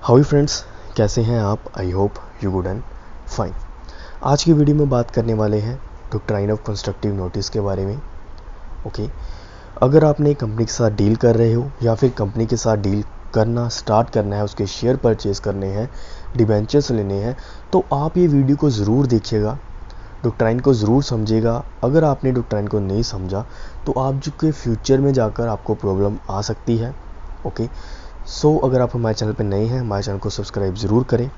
How friends, कैसे हैं आप? I hope you good and fine. आज की वीडियो में बात करने वाले हैं डॉक्ट्राइन ऑफ कंस्ट्रक्टिव नोटिस के बारे में। ओके, अगर आपने कंपनी के साथ डील कर रहे हो या फिर कंपनी के साथ डील करना स्टार्ट करना है, उसके शेयर परचेज करने हैं, डिबेंचर्स लेने हैं, तो आप ये वीडियो को ज़रूर देखिएगा, डॉक्ट्राइन को ज़रूर समझिएगा। अगर आपने डॉक्ट्राइन को नहीं समझा तो आप जो के फ्यूचर में जाकर आपको प्रॉब्लम आ सकती है। ओके, अगर आप हमारे चैनल पर नए हैं, हमारे चैनल को सब्सक्राइब ज़रूर करें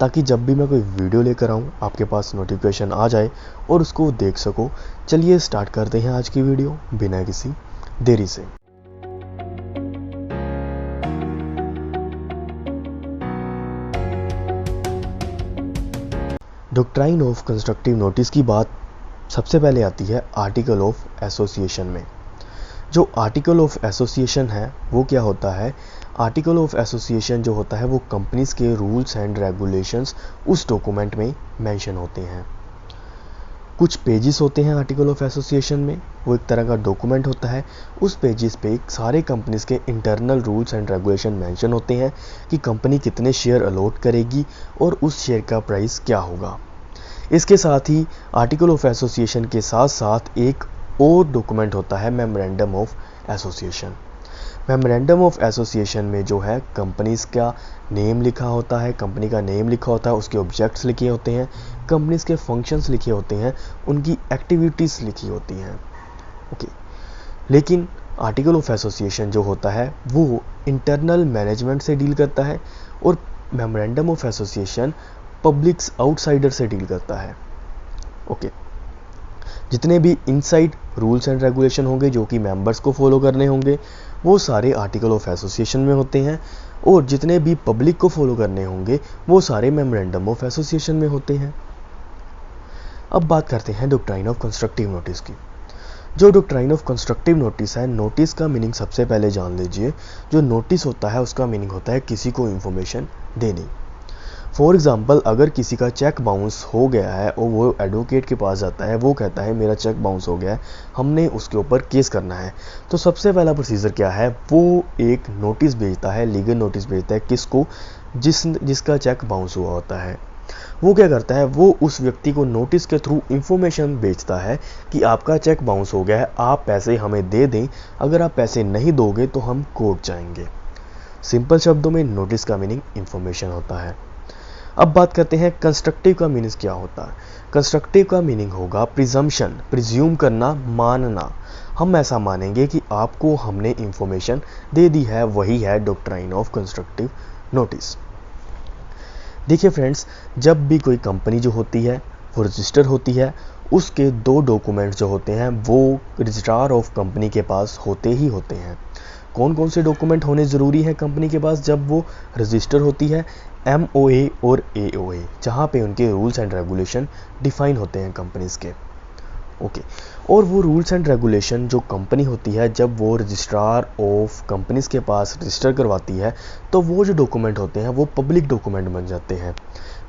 ताकि जब भी मैं कोई वीडियो लेकर आऊँ आपके पास नोटिफिकेशन आ जाए और उसको देख सको। चलिए स्टार्ट करते हैं आज की वीडियो बिना किसी देरी से। डॉक्ट्राइन ऑफ कंस्ट्रक्टिव नोटिस की बात सबसे पहले आती है आर्टिकल ऑफ एसोसिएशन में। जो आर्टिकल ऑफ एसोसिएशन है वो क्या होता है? आर्टिकल ऑफ एसोसिएशन जो होता है वो कंपनीज के रूल्स एंड रेगुलेशंस उस डॉक्यूमेंट में मेंशन होते हैं। कुछ पेजेस होते हैं आर्टिकल ऑफ एसोसिएशन में, वो एक तरह का डॉक्यूमेंट होता है। उस पेजेस पे सारे कंपनीज के internal rules and regulation mention होते हैं कि कंपनी कितने शेयर अलॉट करेगी और उस शेयर का प्राइस क्या होगा। इसके साथ ही आर्टिकल ऑफ एसोसिएशन के साथ साथ एक और डॉक्यूमेंट होता है memorandum of association. Memorandum of association में जो है कंपनीज का नेम लिखा होता है, कंपनी का नेम लिखा होता है, उसके ऑब्जेक्ट्स लिखे होते हैं, कंपनीज के फंक्शंस लिखे होते हैं, उनकी एक्टिविटीज़ लिखी होती हैं। ओके, लेकिन आर्टिकल ऑफ एसोसिएशन जो होता है वो इंटरनल मैनेजमेंट से डील करता है और memorandum of association publics outsider से डील करता है। ओके, जितने भी इनसाइड रूल्स एंड रेगुलेशन होंगे जो कि मेंबर्स को फॉलो करने होंगे वो सारे आर्टिकल ऑफ एसोसिएशन में होते हैं, और जितने भी पब्लिक को फॉलो करने होंगे वो सारे मेमोरेंडम ऑफ एसोसिएशन में होते हैं। अब बात करते हैं डॉक्ट्राइन ऑफ कंस्ट्रक्टिव नोटिस की। जो डॉक्ट्राइन ऑफ कंस्ट्रक्टिव नोटिस है, नोटिस का मीनिंग सबसे पहले जान लीजिए। जो नोटिस होता है उसका मीनिंग होता है किसी को इन्फॉर्मेशन देनी। फॉर एग्जाम्पल, अगर किसी का चेक बाउंस हो गया है और वो एडवोकेट के पास जाता है, वो कहता है मेरा चेक बाउंस हो गया है, हमने उसके ऊपर केस करना है, तो सबसे पहला प्रोसीजर क्या है? वो एक नोटिस भेजता है, लीगल नोटिस भेजता है। किसको? जिसका चेक बाउंस हुआ होता है। वो क्या करता है? वो उस व्यक्ति को नोटिस के थ्रू इंफॉर्मेशन भेजता है कि आपका चेक बाउंस हो गया है, आप पैसे हमें दे दें, अगर आप पैसे नहीं दोगे तो हम कोर्ट जाएंगे। सिंपल शब्दों में नोटिस का मीनिंग इंफॉर्मेशन होता है। अब बात करते हैं कंस्ट्रक्टिव का मीनिंग क्या होता है। कंस्ट्रक्टिव का मीनिंग होगा प्रिजम्पशन, प्रिज्यूम करना, मानना। हम ऐसा मानेंगे कि आपको हमने इंफॉर्मेशन दे दी है, वही है डॉक्ट्राइन ऑफ कंस्ट्रक्टिव नोटिस। देखिए फ्रेंड्स, जब भी कोई कंपनी जो होती है वो रजिस्टर होती है, उसके दो डॉक्यूमेंट्स जो होते हैं वो रजिस्ट्रार ऑफ कंपनी के पास होते ही होते हैं। कौन कौन से डॉक्यूमेंट होने ज़रूरी हैं कंपनी के पास जब वो रजिस्टर होती है? MOA और AOA, जहाँ पे उनके रूल्स एंड रेगुलेशन डिफाइन होते हैं कंपनीज के। ओके, और वो रूल्स एंड रेगुलेशन जो कंपनी होती है जब वो रजिस्ट्रार ऑफ कंपनीज के पास रजिस्टर करवाती है, तो वो जो डॉक्यूमेंट होते हैं वो पब्लिक डॉक्यूमेंट बन जाते हैं।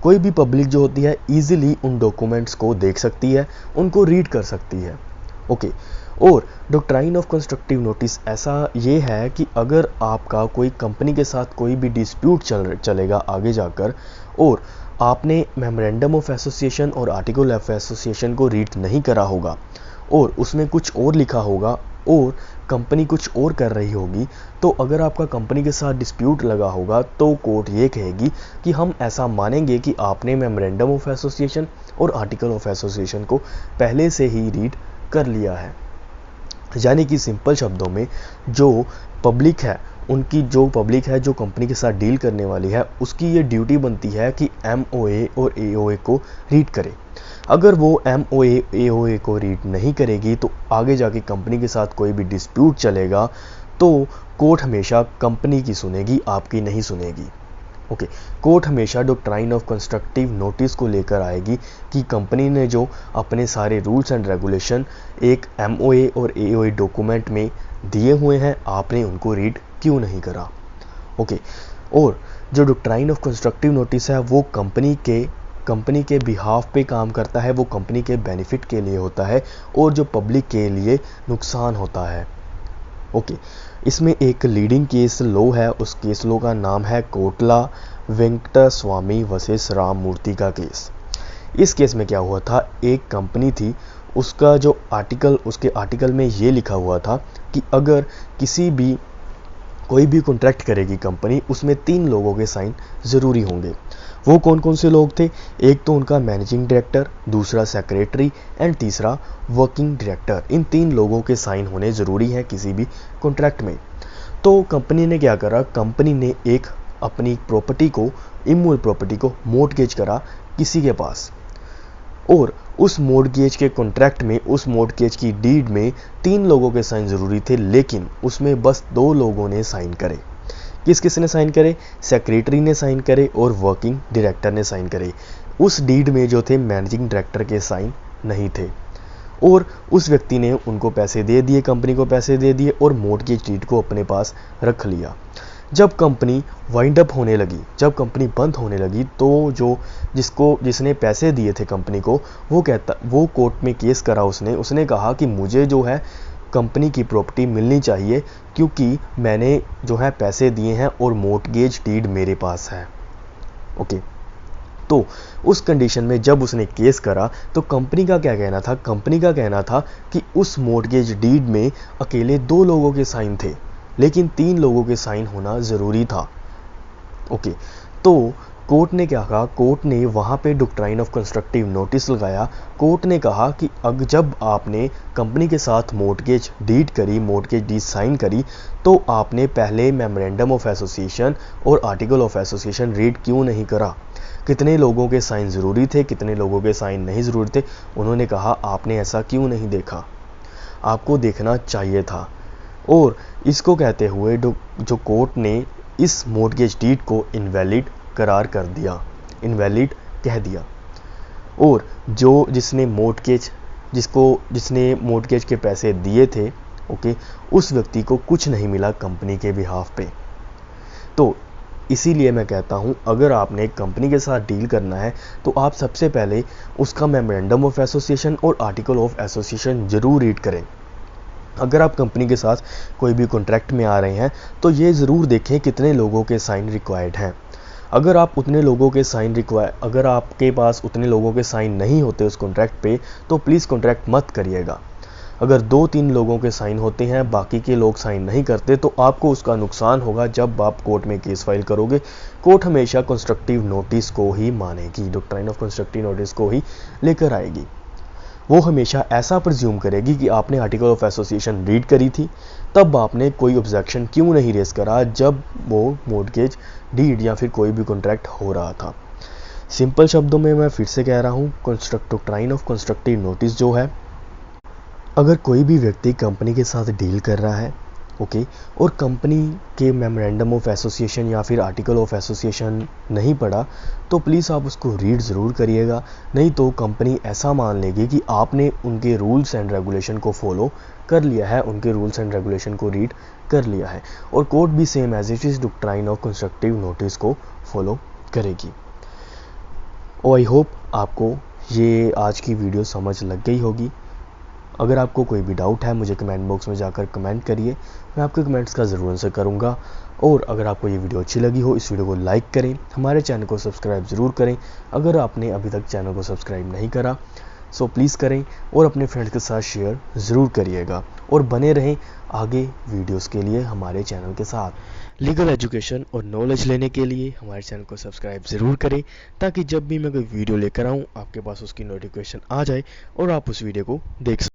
कोई भी पब्लिक जो होती है ईजिली उन डॉक्यूमेंट्स को देख सकती है, उनको रीड कर सकती है। ओके, और डॉक्ट्राइन ऑफ कंस्ट्रक्टिव नोटिस ऐसा ये है कि अगर आपका कोई कंपनी के साथ कोई भी डिस्प्यूट चलेगा आगे जाकर, और आपने मेमोरेंडम ऑफ एसोसिएशन और आर्टिकल ऑफ एसोसिएशन को रीड नहीं करा होगा और उसमें कुछ और लिखा होगा और कंपनी कुछ और कर रही होगी, तो अगर आपका कंपनी के साथ डिस्प्यूट लगा होगा तो कोर्ट ये कहेगी कि हम ऐसा मानेंगे कि आपने मेमोरेंडम ऑफ एसोसिएशन और आर्टिकल ऑफ एसोसिएशन को पहले से ही रीड कर लिया है। यानी कि सिंपल शब्दों में जो पब्लिक है, उनकी जो पब्लिक है जो कंपनी के साथ डील करने वाली है, उसकी ये ड्यूटी बनती है कि MOA और AOA को रीड करे। अगर वो MOA AOA को रीड नहीं करेगी तो आगे जाके कंपनी के साथ कोई भी डिस्प्यूट चलेगा तो कोर्ट हमेशा कंपनी की सुनेगी, आपकी नहीं सुनेगी। ओके, कोर्ट हमेशा डॉक्ट्राइन ऑफ कंस्ट्रक्टिव नोटिस को लेकर आएगी कि कंपनी ने जो अपने सारे रूल्स एंड रेगुलेशन एक MOA और AOA डॉक्यूमेंट में दिए हुए हैं, आपने उनको रीड क्यों नहीं करा। ओके, और जो डॉक्ट्राइन ऑफ कंस्ट्रक्टिव नोटिस है वो कंपनी के बिहाफ पे काम करता है, वो कंपनी के बेनिफिट के लिए होता है और जो पब्लिक के लिए नुकसान होता है। ओके, इसमें एक लीडिंग केस लो है, उस केस लो का नाम है कोटला वेंकटस्वामी वर्सेस राममूर्ति का केस। इस केस में क्या हुआ था, एक कंपनी थी, उसका जो आर्टिकल, उसके आर्टिकल में ये लिखा हुआ था कि अगर कोई भी कॉन्ट्रैक्ट करेगी कंपनी, उसमें 3 लोगों के साइन ज़रूरी होंगे। वो कौन कौन से लोग थे, एक तो उनका मैनेजिंग डायरेक्टर, दूसरा सेक्रेटरी एंड तीसरा वर्किंग डायरेक्टर। इन 3 लोगों के साइन होने ज़रूरी हैं किसी भी कॉन्ट्रैक्ट में। तो कंपनी ने क्या करा, कंपनी ने एक अपनी प्रॉपर्टी को, इमूवेबल प्रॉपर्टी को मॉर्टगेज करा किसी के पास, और उस मॉर्टगेज के कॉन्ट्रैक्ट में, उस मॉर्टगेज की डीड में 3 लोगों के साइन ज़रूरी थे, लेकिन उसमें बस 2 लोगों ने साइन करे। किस किस ने साइन करे, सेक्रेटरी ने साइन करे और वर्किंग डायरेक्टर ने साइन करे। उस डीड में जो थे मैनेजिंग डायरेक्टर के साइन नहीं थे, और उस व्यक्ति ने उनको पैसे दे दिए, कंपनी को पैसे दे दिए और मॉर्टगेज डीड को अपने पास रख लिया। जब कंपनी वाइंड अप होने लगी, जब कंपनी बंद होने लगी, तो जिसने पैसे दिए थे कंपनी को, वो कोर्ट में केस करा, उसने कहा कि मुझे जो है कंपनी की प्रॉपर्टी मिलनी चाहिए, क्योंकि मैंने जो है पैसे दिए हैं और मॉर्टगेज डीड मेरे पास है। ओके, तो उस कंडीशन में जब उसने केस करा, तो कंपनी का क्या कहना था, कंपनी का कहना था कि उस मॉर्टगेज डीड में अकेले 2 लोगों के साइन थे, लेकिन 3 लोगों के साइन होना ज़रूरी था। ओके, तो कोर्ट ने क्या कहा, कोर्ट ने वहाँ पे डॉक्ट्राइन ऑफ कंस्ट्रक्टिव नोटिस लगाया। कोर्ट ने कहा कि जब आपने कंपनी के साथ मॉर्टगेज डीड करी, मॉर्टगेज डीड साइन करी, तो आपने पहले मेमोरेंडम ऑफ एसोसिएशन और आर्टिकल ऑफ एसोसिएशन रीड क्यों नहीं करा, कितने लोगों के साइन ज़रूरी थे, कितने लोगों के साइन नहीं ज़रूरी थे। उन्होंने कहा आपने ऐसा क्यों नहीं देखा, आपको देखना चाहिए था। और इसको कहते हुए जो कोर्ट ने इस मॉर्टगेज डीड को इनवैलिड करार कर दिया, इनवैलिड कह दिया। और जिसने मॉर्टगेज के पैसे दिए थे, ओके, उस व्यक्ति को कुछ नहीं मिला कंपनी के बिहाफ पे। तो इसीलिए मैं कहता हूँ, अगर आपने कंपनी के साथ डील करना है तो आप सबसे पहले उसका मेमोरेंडम ऑफ एसोसिएशन और आर्टिकल ऑफ एसोसिएशन ज़रूर रीड करें। अगर आप कंपनी के साथ कोई भी कॉन्ट्रैक्ट में आ रहे हैं तो ये ज़रूर देखें कितने लोगों के साइन रिक्वायर्ड हैं। अगर आपके पास उतने लोगों के साइन नहीं होते उस कॉन्ट्रैक्ट पे, तो प्लीज़ कॉन्ट्रैक्ट मत करिएगा। अगर 2-3 लोगों के साइन होते हैं, बाकी के लोग साइन नहीं करते, तो आपको उसका नुकसान होगा जब आप कोर्ट में केस फाइल करोगे। कोर्ट हमेशा कंस्ट्रक्टिव नोटिस को ही मानेगी, डॉक्ट्राइन ऑफ कंस्ट्रक्टिव नोटिस को ही लेकर आएगी। वो हमेशा ऐसा प्रिज्यूम करेगी कि आपने आर्टिकल ऑफ एसोसिएशन रीड करी थी, तब आपने कोई ऑब्जेक्शन क्यों नहीं रेज करा जब वो मॉर्टगेज डीड या फिर कोई भी कॉन्ट्रैक्ट हो रहा था। सिंपल शब्दों में मैं फिर से कह रहा हूँ, डॉक्ट्राइन ऑफ कंस्ट्रक्टिव नोटिस जो है, अगर कोई भी व्यक्ति कंपनी के साथ डील कर रहा है, ओके, और कंपनी के मेमोरेंडम ऑफ एसोसिएशन या फिर आर्टिकल ऑफ एसोसिएशन नहीं पढ़ा, तो प्लीज़ आप उसको रीड ज़रूर करिएगा। नहीं तो कंपनी ऐसा मान लेगी कि आपने उनके रूल्स एंड रेगुलेशन को फॉलो कर लिया है, उनके रूल्स एंड रेगुलेशन को रीड कर लिया है, और कोर्ट भी same as it is doctrine of constructive notice को फॉलो करेगी। और आई होप आपको ये आज की वीडियो समझ लग गई होगी। अगर आपको कोई भी डाउट है, मुझे कमेंट बॉक्स में जाकर कमेंट करिए, मैं आपके कमेंट्स का ज़रूर आंसर करूँगा। और अगर आपको ये वीडियो अच्छी लगी हो, इस वीडियो को लाइक करें, हमारे चैनल को सब्सक्राइब ज़रूर करें। अगर आपने अभी तक चैनल को सब्सक्राइब नहीं करा, सो प्लीज़ करें और अपने फ्रेंड्स के साथ शेयर ज़रूर करिएगा, और बने रहें आगे वीडियोज़ के लिए हमारे चैनल के साथ। लीगल एजुकेशन और नॉलेज लेने के लिए हमारे चैनल को सब्सक्राइब ज़रूर करें, ताकि जब भी मैं कोई वीडियो लेकर आऊँ आपके पास उसकी नोटिफिकेशन आ जाए और आप उस वीडियो को देख सकें।